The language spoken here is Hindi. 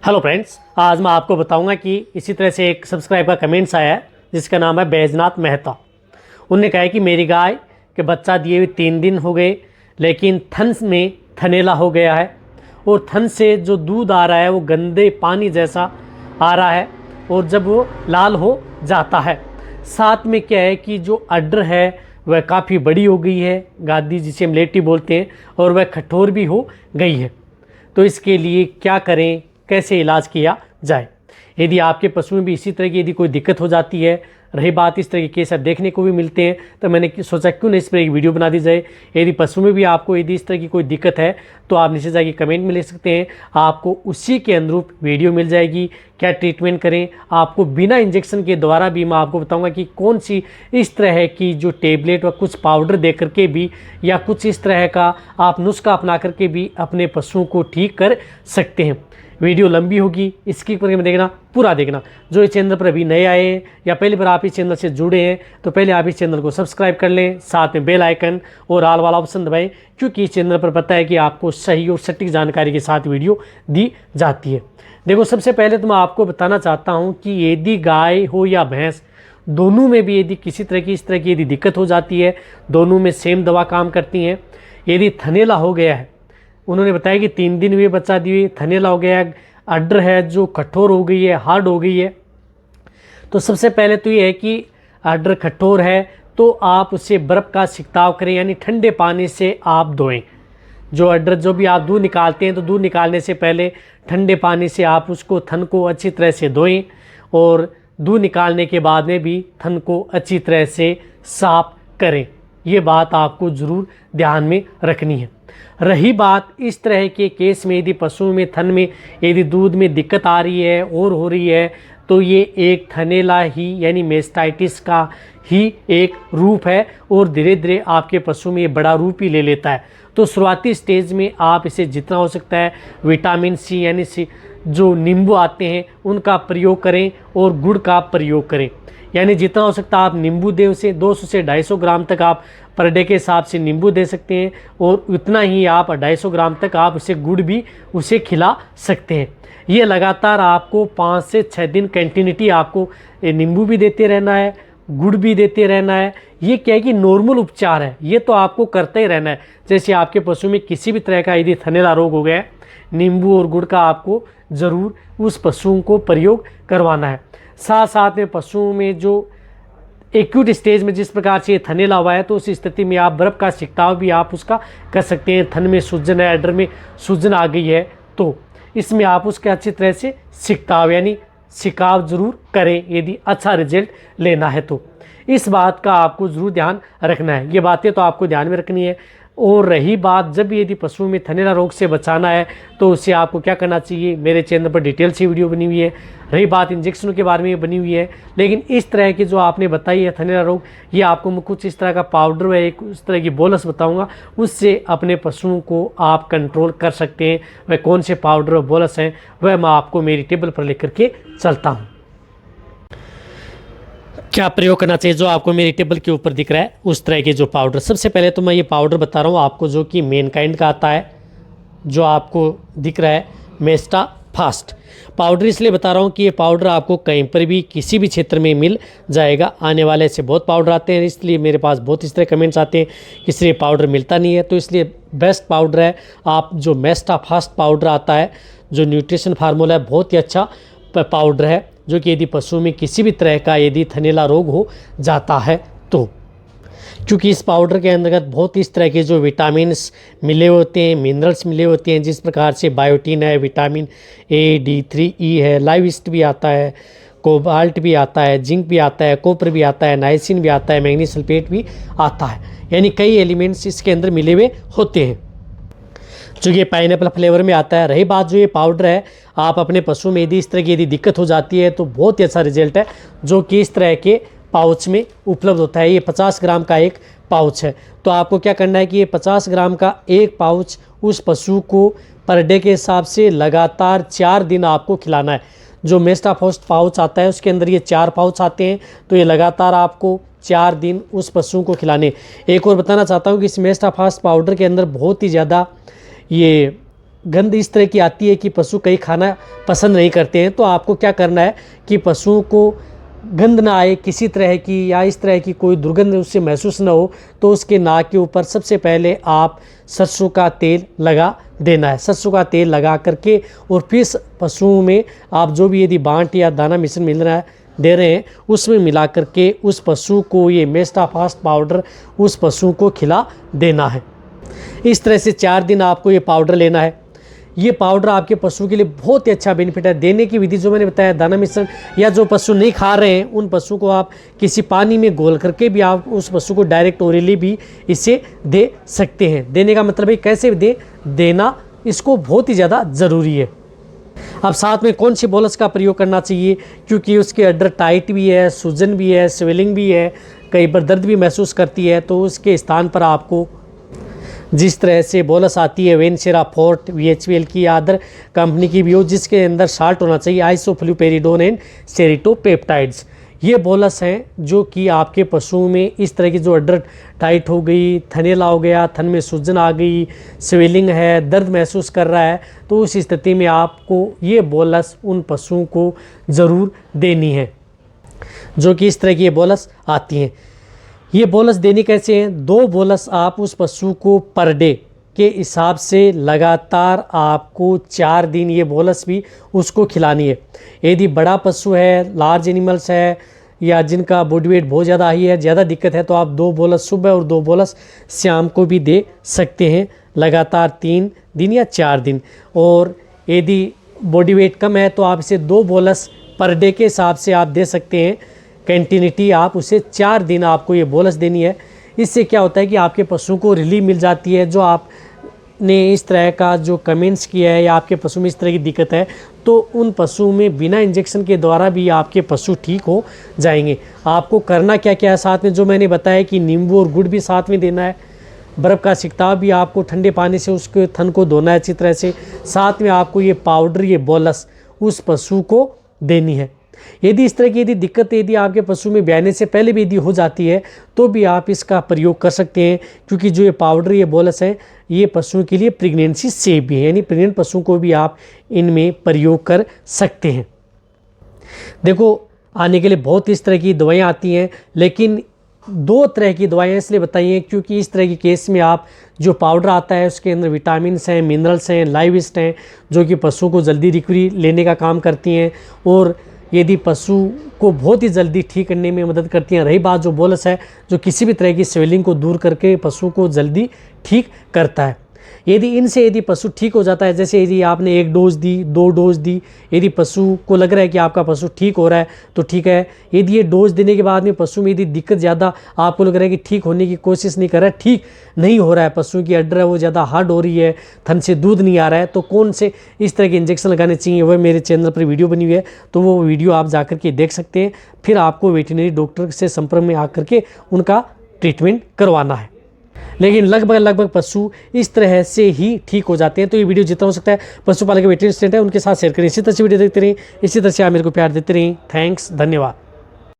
हेलो फ्रेंड्स, आज मैं आपको बताऊंगा कि इसी तरह से एक सब्सक्राइब का कमेंट्स आया है जिसका नाम है बैजनाथ मेहता। उनने कहा है कि मेरी गाय के बच्चा दिए हुए 3 दिन हो गए, लेकिन थन में थनेला हो गया है और थन से जो दूध आ रहा है वो गंदे पानी जैसा आ रहा है और जब वो लाल हो जाता है। साथ में क्या है कि जो अड्डर है वह काफ़ी बड़ी हो गई है, गादी जिसे हम लेटी बोलते हैं, और वह कठोर भी हो गई है। तो इसके लिए क्या करें, कैसे इलाज किया जाए। यदि आपके पशु में भी इसी तरह की यदि कोई दिक्कत हो जाती है, रही बात इस तरह के केस देखने को भी मिलते हैं, तो मैंने सोचा क्यों ना इस पर एक वीडियो बना दी जाए। यदि पशु में भी आपको यदि इस तरह की कोई दिक्कत है तो आप नीचे जाके कमेंट में लिख सकते हैं, आपको उसी के अनुरूप वीडियो मिल जाएगी। क्या ट्रीटमेंट करें, आपको बिना इंजेक्शन के द्वारा भी मैं आपको बताऊंगा कि कौन सी इस तरह की जो टेबलेट व कुछ पाउडर दे करके भी या कुछ इस तरह का आप नुस्खा अपना करके भी अपने पशुओं को ठीक कर सकते हैं। वीडियो लंबी होगी, इसकी पर देखना, पूरा देखना। जो इस चैनल पर अभी नए आए हैं या पहली बार आप इस चैनल से जुड़े हैं तो पहले आप इस चैनल को सब्सक्राइब कर लें, साथ में बेल आइकन और ऑल वाला ऑप्शन दबाएं, क्योंकि इस चैनल पर पता है कि आपको सही और सटीक जानकारी के साथ वीडियो दी जाती है। देखो, सबसे पहले तो मैं आपको बताना चाहता हूँ कि यदि गाय हो या भैंस, दोनों में भी यदि किसी तरह की इस तरह की यदि दिक्कत हो जाती है, दोनों में सेम दवा काम करती हैं। यदि थनेला हो गया है, उन्होंने बताया कि 3 दिन हुए बच्चा दिए, थनेला हो गया है, अड्डर है जो कठोर हो गई है, हार्ड हो गई है, तो सबसे पहले तो ये है कि अड्डर कठोर है तो आप उसे बर्फ़ का छिड़काव करें, यानी ठंडे पानी से आप धोएं। जो अड्डर जो भी आप दूध निकालते हैं तो दूध निकालने से पहले ठंडे पानी से आप उसको थन को अच्छी तरह से धोएं और दूध निकालने के बाद में भी थन को अच्छी तरह से साफ करें। ये बात आपको ज़रूर ध्यान में रखनी है। रही बात इस तरह के केस में, यदि पशु में थन में यदि दूध में दिक्कत आ रही है और हो रही है, तो ये एक थनेला ही यानी मेस्टाइटिस का ही एक रूप है और धीरे धीरे आपके पशु में ये बड़ा रूप ही ले लेता है। तो शुरुआती स्टेज में आप इसे जितना हो सकता है विटामिन सी यानी जो नींबू आते हैं उनका प्रयोग करें और गुड़ का प्रयोग करें। यानी जितना हो सकता है आप नींबू दें, उसे 200 से 250 ग्राम तक आप पर डे के हिसाब से नींबू दे सकते हैं और उतना ही आप 250 ग्राम तक आप उसे गुड़ भी उसे खिला सकते हैं। ये लगातार आपको 5 से 6 दिन कंटिन्यूटी आपको नींबू भी देते रहना है, गुड़ भी देते रहना है। ये क्या है कि नॉर्मल उपचार है, ये तो आपको करते ही रहना है। जैसे आपके पशु में किसी भी तरह का यदि थनेला रोग हो गया है, नींबू और गुड़ का आपको ज़रूर उस पशुओं को प्रयोग करवाना है। साथ साथ में पशुओं में जो एक्यूट स्टेज में जिस प्रकार से थनेला हुआ है, तो उस स्थिति में आप बर्फ़ का छिड़काव भी आप उसका कर सकते हैं। थन में सूजन है, अड्डर में सूजन आ गई है, तो इसमें आप उसके अच्छी तरह से छिड़काव यानी छिड़काव ज़रूर करें यदि अच्छा रिजल्ट लेना है तो। इस बात का आपको ज़रूर ध्यान रखना है, ये बातें तो आपको ध्यान में रखनी है। और रही बात जब यदि पशु में थनेला रोग से बचाना है तो उससे आपको क्या करना चाहिए, मेरे चैनल पर डिटेल से वीडियो बनी हुई है। रही बात इंजेक्शनों के बारे में बनी हुई है, लेकिन इस तरह की जो आपने बताई है थनेला रोग, ये आपको मैं कुछ इस तरह का पाउडर व एक उस तरह की बोलस बताऊंगा, उससे अपने पशुओं को आप कंट्रोल कर सकते हैं। वह कौन से पाउडर व बोलस हैं वह मैं आपको मेरी टेबल पर लिख करके चलता हूँ। क्या प्रयोग करना चाहिए, जो आपको मेरी टेबल के ऊपर दिख रहा है उस तरह के जो पाउडर। सबसे पहले तो मैं ये पाउडर बता रहा हूँ आपको, जो कि मेनकाइंड का आता है, जो आपको दिख रहा है मेस्टा फास्ट पाउडर। इसलिए बता रहा हूँ कि ये पाउडर आपको कहीं पर भी किसी भी क्षेत्र में मिल जाएगा। आने वाले से बहुत पाउडर आते हैं, इसलिए मेरे पास बहुत इस तरह कमेंट्स आते हैं कि इसलिए पाउडर मिलता नहीं है, तो इसलिए बेस्ट पाउडर है आप जो मेस्टा फास्ट पाउडर आता है, जो न्यूट्रिशन फार्मूला है, बहुत ही अच्छा पाउडर है, जो कि यदि पशु में किसी भी तरह का यदि थनेला रोग हो जाता है तो। क्योंकि इस पाउडर के अंतर्गत बहुत इस तरह के जो विटामिन्स मिले होते हैं, मिनरल्स मिले होते हैं, जिस प्रकार से बायोटीन है, विटामिन ए, D3E है, लाइविस्ट भी आता है, कोबाल्ट भी आता है, जिंक भी आता है, कॉपर भी आता है, नाइसिन भी आता है, मैग्नीज सल्फेट भी आता है। यानी कई एलिमेंट्स इसके अंदर मिले हुए होते हैं, जो ये पाइनएप्पल फ्लेवर में आता है। रही बात जो ये पाउडर है, आप अपने पशु में यदि इस तरह की यदि दिक्कत हो जाती है तो बहुत ही अच्छा रिजल्ट है, जो कि इस तरह के पाउच में उपलब्ध होता है। ये 50 ग्राम का एक पाउच है। तो आपको क्या करना है कि ये 50 ग्राम का एक पाउच उस पशु को पर डे के हिसाब से लगातार 4 दिन आपको खिलाना है। जो मेस्टा फास्ट पाउच आता है उसके अंदर ये 4 पाउच आते हैं, तो ये लगातार आपको 4 दिन उस पशु को खिलाने। एक और बताना चाहता हूँ कि इस मेस्टा फास्ट पाउडर के अंदर बहुत ही ज़्यादा ये गंध इस तरह की आती है कि पशु कई खाना पसंद नहीं करते हैं, तो आपको क्या करना है कि पशुओं को गंध ना आए किसी तरह की या इस तरह की कोई दुर्गंध उससे महसूस ना हो, तो उसके नाक के ऊपर सबसे पहले आप सरसों का तेल लगा देना है। सरसों का तेल लगा करके और फिर पशुओं में आप जो भी यदि बांट या दाना मिश्रण मिल रहा है दे रहे हैं उसमें मिला करके उस पशु को ये मेस्टाफास्ट पाउडर उस पशु को खिला देना है। इस तरह से 4 दिन आपको ये पाउडर लेना है। ये पाउडर आपके पशु के लिए बहुत ही अच्छा बेनिफिट है। देने की विधि जो मैंने बताया, दाना मिश्रण या जो पशु नहीं खा रहे हैं उन पशु को आप किसी पानी में घोल करके भी आप उस पशु को डायरेक्ट ओरली भी इसे दे सकते हैं। देने का मतलब है कैसे देना इसको बहुत ही ज़्यादा ज़रूरी है। अब साथ में कौन सी बोलस का प्रयोग करना चाहिए, क्योंकि उसके अड्डर टाइट भी है, सूजन भी है, स्वेलिंग भी है, कई बार दर्द भी महसूस करती है, तो उसके स्थान पर आपको जिस तरह से बोलस आती है वेनसेरा फोर्ट VHPL की या अदर कंपनी की भी हो, जिसके अंदर साल्ट होना चाहिए आइसोफ्लुपेरिडोन एंड सेरिटोपेप्टाइड्स, ये बोलस हैं जो कि आपके पशुओं में इस तरह की जो अड्डर टाइट हो गई, थनेला हो गया, थन में सूजन आ गई, स्वेलिंग है, दर्द महसूस कर रहा है, तो उस स्थिति में आपको ये बोलस उन पशुओं को ज़रूर देनी है जो कि इस तरह की ये बोलस आती हैं। ये बोलस देनी कैसे हैं? 2 बोलस आप उस पशु को पर डे के हिसाब से लगातार आपको 4 दिन ये बोलस भी उसको खिलानी है। यदि बड़ा पशु है, लार्ज एनिमल्स है या जिनका बॉडी वेट बहुत ज़्यादा हाई है, ज़्यादा दिक्कत है, तो आप 2 बोलस सुबह और 2 बोलस शाम को भी दे सकते हैं लगातार 3 दिन या 4 दिन। और यदि बॉडी वेट कम है तो आप इसे 2 बोलस पर डे के हिसाब से आप दे सकते हैं। कंटिन्यूटी आप उसे 4 दिन आपको ये बोलस देनी है। इससे क्या होता है कि आपके पशु को रिलीफ मिल जाती है। जो आपने इस तरह का जो कमेंट्स किया है या आपके पशु में इस तरह की दिक्कत है, तो उन पशुओं में बिना इंजेक्शन के द्वारा भी आपके पशु ठीक हो जाएंगे। आपको करना क्या क्या है साथ में, जो मैंने बताया कि नींबू और गुड़ भी साथ में देना है, बर्फ़ का सिकताव भी आपको ठंडे पानी से उसके थन को धोना है अच्छी तरह से, साथ में आपको ये पाउडर ये बोलस उस पशु को देनी है। यदि इस तरह की दिक्कत यदि आपके पशु में ब्याने से पहले भी यदि हो जाती है तो भी आप इसका प्रयोग कर सकते हैं, क्योंकि जो ये पाउडर ये बोलस है ये पशुओं के लिए प्रेगनेंसी सेफ भी है, यानी प्रेग्नेंट पशुओं को भी आप इनमें प्रयोग कर सकते हैं। देखो आने के लिए बहुत इस तरह की दवाइयाँ आती हैं, लेकिन 2 तरह की दवाइयाँ इसलिए बताई हैं क्योंकि इस तरह की केस में आप जो पाउडर आता है उसके अंदर विटामिन्स हैं, मिनरल्स हैं, लाइविस्ट हैं, जो कि पशु को जल्दी रिकवरी लेने का काम करती हैं और यदि पशु को बहुत ही जल्दी ठीक करने में मदद करती हैं। रही बात जो बोलस है, जो किसी भी तरह की स्वेलिंग को दूर करके पशु को जल्दी ठीक करता है। यदि पशु ठीक हो जाता है, जैसे यदि आपने 1 डोज दी, 2 डोज दी, यदि पशु को लग रहा है कि आपका पशु ठीक हो रहा है तो ठीक है। यदि ये डोज देने के बाद में पशु में यदि दिक्कत ज़्यादा आपको लग रहा है कि ठीक होने की कोशिश नहीं कर रहा है, ठीक नहीं हो रहा है, पशु की अड्डर है वो ज़्यादा हार्ड हो रही है, थन से दूध नहीं आ रहा है, तो कौन से इस तरह के इंजेक्शन लगाने चाहिए, वह मेरे चैनल पर वीडियो बनी हुई है, तो वो वीडियो आप जा कर के देख सकते हैं। फिर आपको वेटरनरी डॉक्टर से संपर्क में आकर के उनका ट्रीटमेंट करवाना है। लेकिन लगभग पशु इस तरह से ही ठीक हो जाते हैं। तो ये वीडियो जितना हो सकता है पशुपालक के वेटरनरी असिस्टेंट है उनके साथ शेयर करें। इसी तरह से वीडियो देखते रहें, इसी तरह से आप मेरे को प्यार देते रहें। थैंक्स, धन्यवाद।